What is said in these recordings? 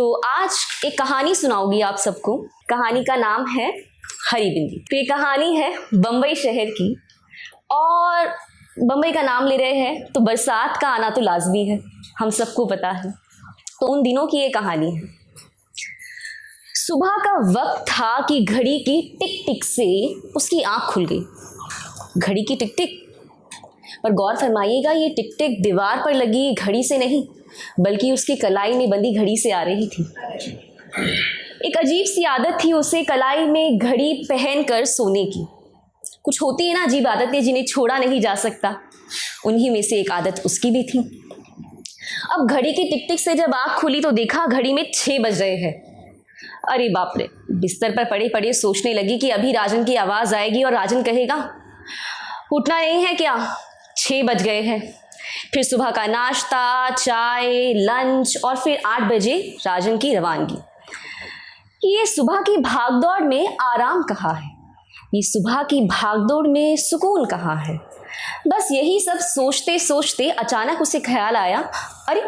तो आज एक कहानी सुनाऊंगी आप सबको। कहानी का नाम है हरी बिंदी। तो ये कहानी है बम्बई शहर की, और बम्बई का नाम ले रहे हैं तो बरसात का आना तो लाजमी है, हम सबको पता है। तो उन दिनों की ये कहानी है। सुबह का वक्त था कि घड़ी की टिक टिक से उसकी आंख खुल गई। घड़ी की टिक टिक, पर गौर फरमाइएगा, ये टिक टिक दीवार पर लगी घड़ी से नहीं, बल्कि उसकी कलाई में बंधी घड़ी से आ रही थी। एक अजीब सी आदत थी उसे कलाई में घड़ी पहनकर सोने की। कुछ होती है ना अजीब आदतें जिन्हें छोड़ा नहीं जा सकता, उन्हीं में से एक आदत उसकी भी थी। अब घड़ी की टिक टिक से जब आंख खुली तो देखा घड़ी में 6 बज रहे हैं। अरे बाप रे, बिस्तर पर पड़े पड़े सोचने लगी कि अभी राजन की आवाज़ आएगी और राजन कहेगा उठना नहीं है क्या, 6 बज गए हैं। फिर सुबह का नाश्ता, चाय, लंच और फिर 8 बजे राजन की रवानगी। ये सुबह की भागदौड़ में आराम कहाँ है, ये सुबह की भागदौड़ में सुकून कहाँ है। बस यही सब सोचते सोचते अचानक उसे ख्याल आया, अरे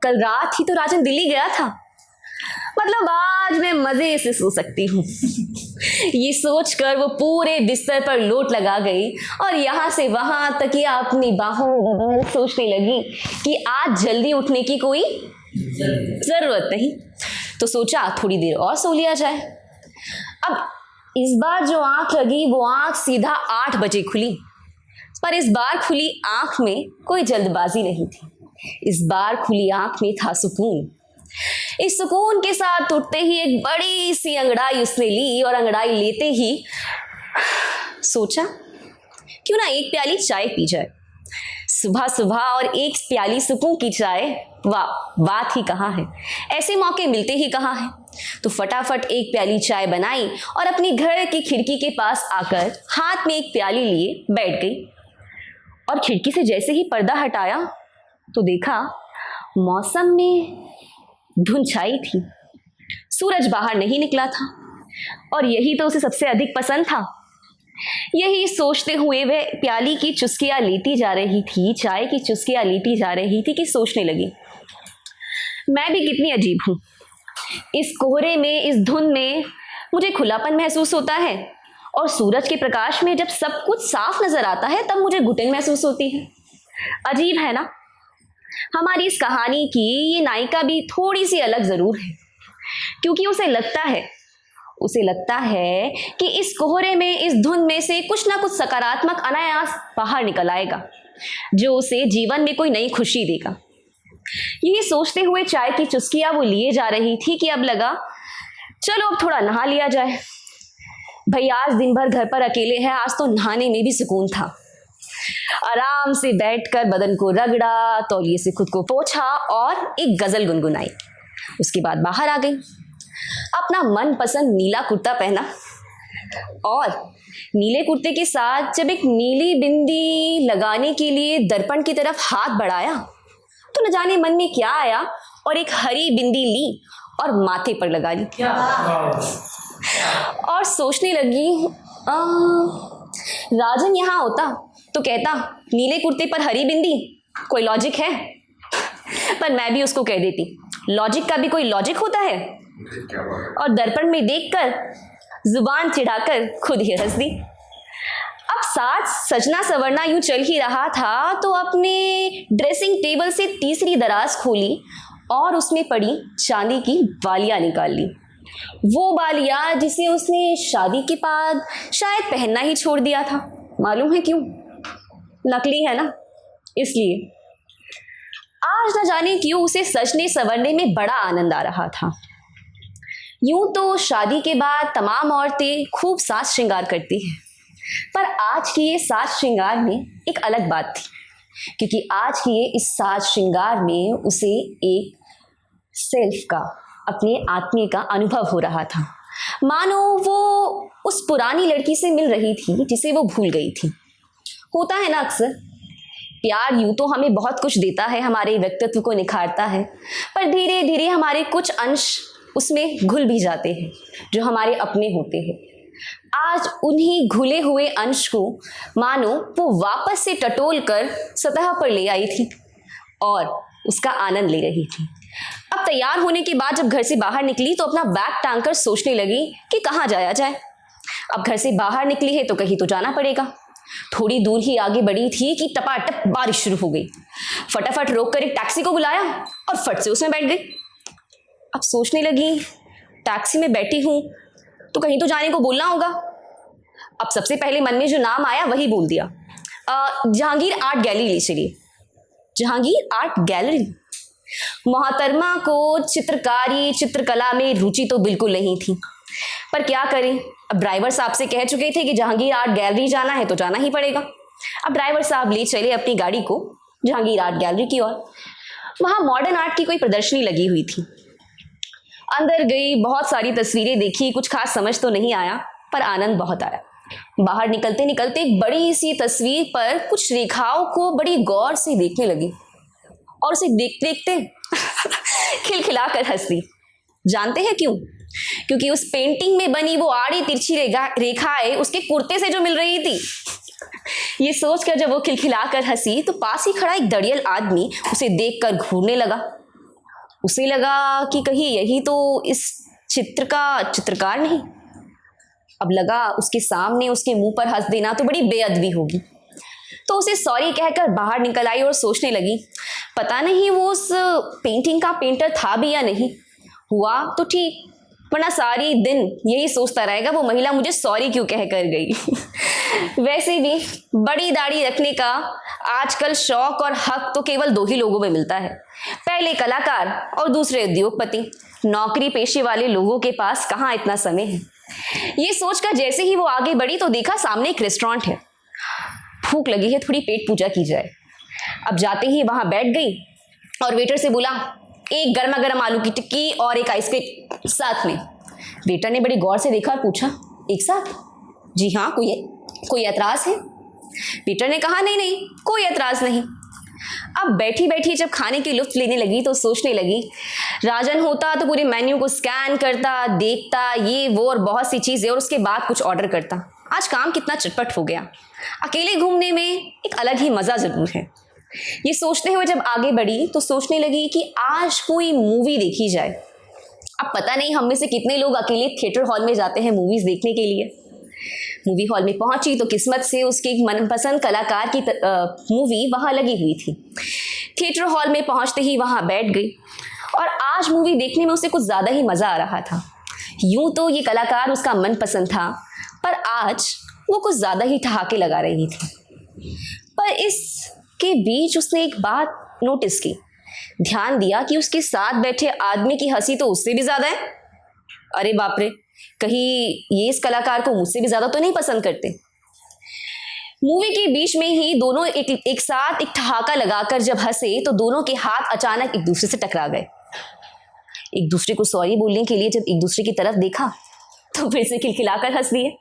कल रात ही तो राजन दिल्ली गया था, मतलब आज मैं मजे से सो सकती हूँ। ये सोचकर वो पूरे बिस्तर पर लोट लगा गई और यहाँ से वहां तकिया अपनी बाहों में सोचने लगी कि आज जल्दी उठने की कोई जरूरत नहीं। तो सोचा थोड़ी देर और सो लिया जाए। अब इस बार जो आंख लगी वो आंख सीधा 8 बजे खुली, पर इस बार खुली आंख में कोई जल्दबाजी नहीं थी। इस बार खुली आंख में था सुकून। इस सुकून के साथ उठते ही एक बड़ी सी अंगड़ाई उसने ली और अंगड़ाई लेते ही सोचा क्यों ना एक प्याली चाय पी जाए। सुबह सुबह और एक प्याली सुकून की चाय, वाह बात ही कहाँ है, ऐसे मौके मिलते ही कहाँ हैं। तो फटाफट एक प्याली चाय बनाई और अपनी घर की खिड़की के पास आकर हाथ में एक प्याली लिए बैठ गई। और खिड़की से जैसे ही पर्दा हटाया तो देखा मौसम में धुंध छाई थी, सूरज बाहर नहीं निकला था, और यही तो उसे सबसे अधिक पसंद था। यही सोचते हुए वह प्याली की चुस्कियां लेती जा रही थी, चाय की चुस्कियां लेती जा रही थी कि सोचने लगी, मैं भी कितनी अजीब हूँ। इस कोहरे में, इस धुंध में मुझे खुलापन महसूस होता है, और सूरज के प्रकाश में जब सब कुछ साफ नजर आता है तब मुझे घुटन महसूस होती है। अजीब है ना। हमारी इस कहानी की ये नायिका भी थोड़ी सी अलग जरूर है, क्योंकि उसे लगता है कि इस कोहरे में, इस धुंध में से कुछ ना कुछ सकारात्मक अनायास बाहर निकल आएगा, जो उसे जीवन में कोई नई खुशी देगा। यही सोचते हुए चाय की चुस्कियां वो लिए जा रही थी कि अब लगा चलो अब थोड़ा नहा लिया जाए। भाई आज दिन भर घर पर अकेले हैं, आज तो नहाने में भी सुकून था। आराम से बैठकर बदन को रगड़ा, तौलिए से खुद को पोंछा और एक गजल गुनगुनाई। उसके बाद बाहर आ गई, अपना मनपसंद नीला कुर्ता पहना, और नीले कुर्ते के साथ जब एक नीली बिंदी लगाने के लिए दर्पण की तरफ हाथ बढ़ाया तो न जाने मन में क्या आया और एक हरी बिंदी ली और माथे पर लगा ली। और सोचने लगी राजन यहाँ होता तो कहता नीले कुर्ते पर हरी बिंदी, कोई लॉजिक है? पर मैं भी उसको कह देती लॉजिक का भी कोई लॉजिक होता है, और दर्पण में देखकर जुबान चिढ़ाकर खुद ही हंस दी। अब साथ सजना सवरना यूं चल ही रहा था तो अपने ड्रेसिंग टेबल से तीसरी दराज खोली और उसमें पड़ी चांदी की बालियां निकाल ली। वो बालियां जिसे उसने शादी के बाद शायद पहनना ही छोड़ दिया था। मालूम है क्यों? नकली है ना, इसलिए। आज न जाने क्यों उसे सजने संवरने में बड़ा आनंद आ रहा था। यूं तो शादी के बाद तमाम औरतें खूब साज श्रृंगार करती हैं, पर आज की ये साज श्रृंगार में एक अलग बात थी, क्योंकि आज की ये इस साज श्रृंगार में उसे एक सेल्फ का, अपने आत्मीय का अनुभव हो रहा था। मानो वो उस पुरानी लड़की से मिल रही थी जिसे वो भूल गई थी। होता है ना अक्सर, प्यार यूं तो हमें बहुत कुछ देता है, हमारे व्यक्तित्व को निखारता है, पर धीरे धीरे हमारे कुछ अंश उसमें घुल भी जाते हैं जो हमारे अपने होते हैं। आज उन्हीं घुले हुए अंश को मानो वो वापस से टटोल कर सतह पर ले आई थी और उसका आनंद ले रही थी। अब तैयार होने के बाद जब घर से बाहर निकली तो अपना बैग टांग कर सोचने लगी कि कहाँ जाया जाए। अब घर से बाहर निकली है तो कहीं तो जाना पड़ेगा। थोड़ी दूर ही आगे बढ़ी थी कि टपाटप बारिश शुरू हो गई। फटाफट रोक कर एक टैक्सी को बुलाया और फट से उसमें बैठ गई। अब सोचने लगी टैक्सी में बैठी हूं तो कहीं तो जाने को बोलना होगा। अब सबसे पहले मन में जो नाम आया वही बोल दिया, जहांगीर आर्ट गैलरी ले चलिए। Jahangir art gallery. मोहतरमा को चित्रकारी चित्रकला में रुचि तो बिल्कुल नहीं थी, पर क्या करें, अब ड्राइवर साहब से कह चुके थे कि जहांगीर आर्ट गैलरी जाना है तो जाना ही पड़ेगा। अब ड्राइवर साहब ले चले अपनी गाड़ी को जहांगीर आर्ट गैलरी की ओर। वहां मॉडर्न आर्ट की कोई प्रदर्शनी लगी हुई थी। अंदर गई, बहुत सारी तस्वीरें देखी, कुछ खास समझ तो नहीं आया पर आनंद बहुत आया। बाहर निकलते निकलते एक बड़ी सी तस्वीर पर कुछ रेखाओं को बड़ी गौर से देखने लगी और उसे देखते देखते खिलखिलाकर हंस दी। जानते हैं क्यों? क्योंकि उस पेंटिंग में बनी वो आड़ी तिरछी रेखाएं उसके कुर्ते से जो मिल रही थी। ये सोचकर जब वो खिलखिलाकर हंसी तो पास ही खड़ा एक दड़ियल आदमी उसे देखकर घूरने लगा। उसे लगा कि कहीं यही तो इस चित्र का चित्रकार नहीं। अब लगा उसके सामने उसके मुंह पर हंस देना तो बड़ी बेअदबी होगी, तो उसे सॉरी कहकर बाहर निकल आई और सोचने लगी पता नहीं वो उस पेंटिंग का पेंटर था भी या नहीं। हुआ तो ठीक, वरना सारी दिन यही सोचता रहेगा वो महिला मुझे सॉरी क्यों कह कर गई। वैसे भी बड़ी दाढ़ी रखने का आजकल शौक और हक तो केवल दो ही लोगों में मिलता है, पहले कलाकार और दूसरे उद्योगपति। नौकरी पेशे वाले लोगों के पास कहाँ इतना समय है। ये सोचकर जैसे ही वो आगे बढ़ी तो देखा सामने एक रेस्टोरेंट है। भूख लगी है, थोड़ी पेट पूजा की जाए। अब जाते ही वहां बैठ गई और वेटर से बोला एक गर्मा गर्म आलू की टिक्की और एक आइसक्रीम साथ में। वेटर ने बड़ी गौर से देखा और पूछा एक साथ? जी हाँ, कोई एतराज है? वेटर ने कहा नहीं नहीं, कोई एतराज नहीं। अब बैठी बैठी जब खाने की लुत्फ लेने लगी तो सोचने लगी राजन होता तो पूरे मेन्यू को स्कैन करता, देखता, ये वो और बहुत सी चीजें, और उसके बाद कुछ ऑर्डर करता। आज काम कितना चटपट हो गया। अकेले घूमने में एक अलग ही मजा जरूर है। ये सोचते हुए जब आगे बढ़ी तो सोचने लगी कि आज कोई मूवी देखी जाए। अब पता नहीं हम में से कितने लोग अकेले थिएटर हॉल में जाते हैं मूवीज देखने के लिए। मूवी हॉल में पहुंची तो किस्मत से उसके एक मनपसंद कलाकार की मूवी वहां लगी हुई थी। थिएटर हॉल में पहुंचते ही वहां बैठ गई और आज मूवी देखने में उसे कुछ ज्यादा ही मजा आ रहा था। यूं तो ये कलाकार उसका मनपसंद था, पर आज वो कुछ ज्यादा ही ठहाके लगा रही थी। पर इसके बीच उसने एक बात नोटिस की, ध्यान दिया कि उसके साथ बैठे आदमी की हंसी तो उससे भी ज्यादा है। अरे बाप रे, कहीं ये इस कलाकार को मुझसे भी ज्यादा तो नहीं पसंद करते। मूवी के बीच में ही दोनों एक साथ एक ठहाका लगाकर जब हंसे तो दोनों के हाथ अचानक एक दूसरे से टकरा गए। एक दूसरे को सॉरी बोलने के लिए जब एक दूसरे की तरफ देखा तो फिर से खिलखिलाकर हंस दिए,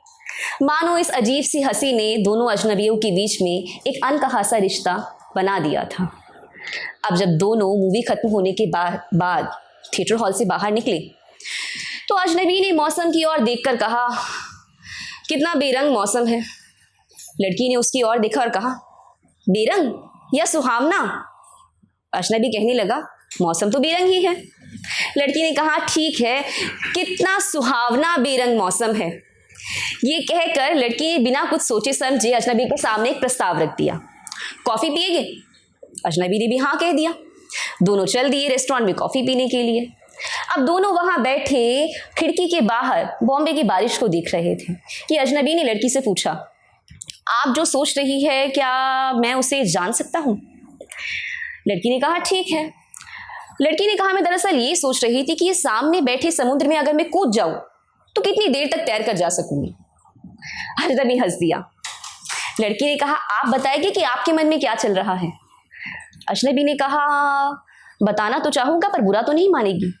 मानो इस अजीब सी हंसी ने दोनों अजनबियों के बीच में एक अनकहा सा रिश्ता बना दिया था। अब जब दोनों मूवी खत्म होने के बाद थिएटर हॉल से बाहर निकले तो अजनबी ने मौसम की ओर देखकर कहा कितना बेरंग मौसम है। लड़की ने उसकी ओर देखा और कहा बेरंग या सुहावना? अजनबी कहने लगा मौसम तो बेरंग ही है। लड़की ने कहा ठीक है, कितना सुहावना बेरंग मौसम है। ये कहकर लड़की ने बिना कुछ सोचे समझे अजनबी के सामने एक प्रस्ताव रख दिया, कॉफी पिएगे? अजनबी ने भी हाँ कह दिया। दोनों चल दिए रेस्टोरेंट में कॉफी पीने के लिए। अब दोनों वहां बैठे खिड़की के बाहर बॉम्बे की बारिश को देख रहे थे कि अजनबी ने लड़की से पूछा आप जो सोच रही है क्या मैं उसे जान सकता हूं? लड़की ने कहा ठीक है। लड़की ने कहा मैं दरअसल ये सोच रही थी कि ये सामने बैठे समुद्र में अगर मैं कूद जाऊं तो कितनी देर तक तैर कर जा सकूंगी। अजनबी हंस दिया। लड़की ने कहा आप बताएंगे कि आपके मन में क्या चल रहा है? अजनबी ने कहा बताना तो चाहूंगा पर बुरा तो नहीं मानेगी।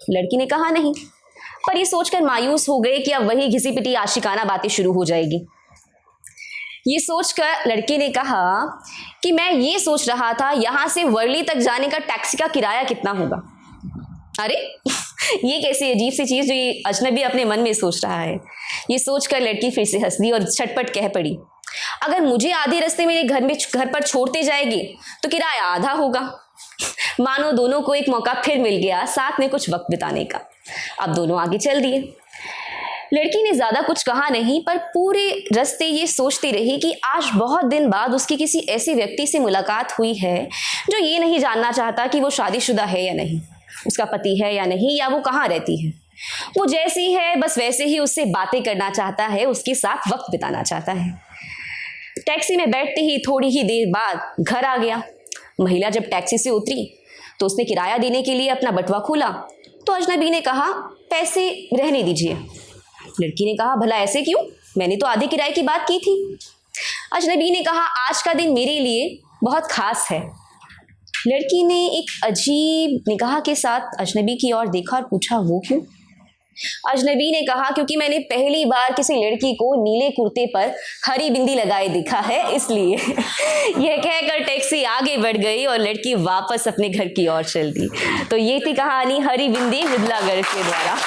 लड़की ने कहा नहीं, पर ये सोचकर मायूस हो गए कि अब वही घिसी पिटी आशिकाना बातें शुरू हो जाएगी। ये सोचकर लड़की ने कहा कि मैं ये सोच रहा था यहां से वर्ली तक जाने का टैक्सी का किराया कितना होगा। अरे ये कैसी अजीब सी चीज जो ये अजनबी अपने मन में सोच रहा है। ये सोचकर लड़की फिर से हंस दी और झटपट कह पड़ी अगर मुझे आधे रास्ते मेरे घर पर छोड़ते जाएगी तो किराया आधा होगा। मानो दोनों को एक मौका फिर मिल गया साथ में कुछ वक्त बिताने का। अब दोनों आगे चल दिए। लड़की ने ज्यादा कुछ कहा नहीं, पर पूरे रास्ते ये सोचती रही कि आज बहुत दिन बाद उसकी किसी ऐसे व्यक्ति से मुलाकात हुई है जो ये नहीं जानना चाहता कि वो शादीशुदा है या नहीं, उसका पति है या नहीं, या वो कहाँ रहती है। वो जैसी है बस वैसे ही उससे बातें करना चाहता है, उसके साथ वक्त बिताना चाहता है। टैक्सी में बैठते ही थोड़ी ही देर बाद घर आ गया। महिला जब टैक्सी से उतरी तो उसने किराया देने के लिए अपना बटुआ खोला तो अजनबी ने कहा, पैसे रहने दीजिए। लड़की ने कहा, भला ऐसे क्यों, मैंने तो आधे किराए की बात की थी। अजनबी ने कहा, आज का दिन मेरे लिए बहुत खास है। लड़की ने एक अजीब निगाह के साथ अजनबी की ओर देखा और पूछा, वो क्यों? अजनबी ने कहा, क्योंकि मैंने पहली बार किसी लड़की को नीले कुर्ते पर हरी बिंदी लगाए देखा है, इसलिए। यह कहकर टैक्सी आगे बढ़ गई और लड़की वापस अपने घर की ओर चल दी। तो ये थी कहानी हरी बिंदी विद्ला गर्ग के द्वारा।